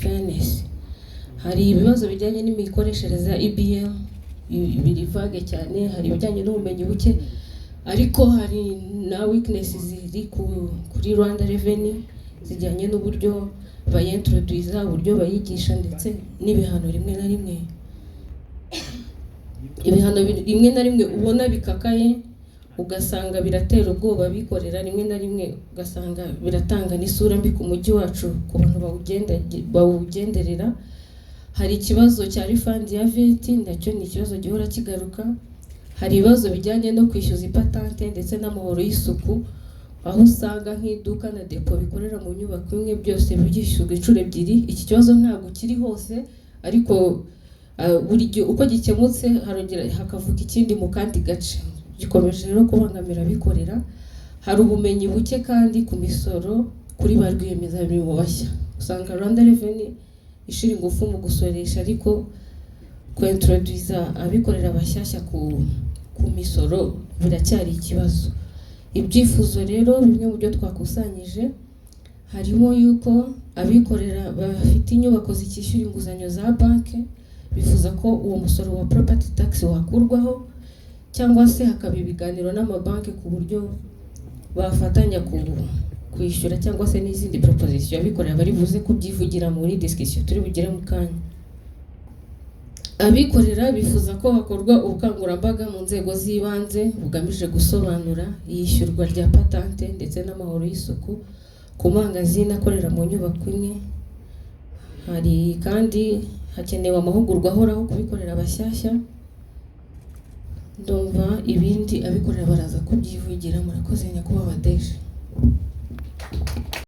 fairness. Hari ibibazo bijyanye n'imikoreshereze ya EBM biri vage cyane, hari ibijyanye n'ubumenyi buke, ariko hari na weaknesses ziri kuri Rwanda Revenue zijyanye n'uburyo bayintroduce, uburyo bayigisha, ndetse n'ibihano rimwe na rimwe ubona bikakaye, ugasanga biratera ubwoba bikorera, rimwe na rimwe ugasanga biratanga n'isura mbi ku mujyi wacu ku bantu bawugenderera. Hari ikibazo cya refund ya VAT, nacyo ni ikibazo gihora kigaruka. Hari ibibazo bijyanye no kwishyuza ipatante ndetse n'amahoro y'isuku, aho usanga nk'iduka na depo bikorera mu nyubako imwe byose byishyurwa inshuro ebyiri. Iki kibazo ntabwo kiri hose, ariko buri gihe uko gikemutse harongera hakavuka ikindi mu kandi gace, gikomeje rero kubangamira abikorera. Hari ubumenyi buke kandi ku misoro kuri ba rwiyemezamirimo bashya. Usanga Rwanda Revenue ishira ingufu mu gusoresha, ariko introduce abikorera bashyashya ku misoro biracyari ikibazo. Ibyifuzo rero bimwe mu byo twakusanyije harimo yuko abikorera bafite inyubako zikishyura inguzanyo za banki bifuza ko uwo musoro wa property tax wakurwaho, cyangwa se hakaba ibiganiro n'amabanki ku buryo bafatanya kwishyura, cyangwa se n'izindi proposition abikorera bari buze kubyivugira muri discussion turi bugire mu kanya. Abikorera bifuza ko hakorwa ubukangurambaga mu nzego z'ibanze bugamije gusobanura iyishyurwa rya patante ndetse n'amahoro y'isuku ku mangazini akorera mu nyubako imwe. Hari kandi hakenewe amahugurwa ahoraho kubikorera bashyashya. Ndumva ibindi abikorera baraza kubyivugira. Murakoze nyakubahwa Deje.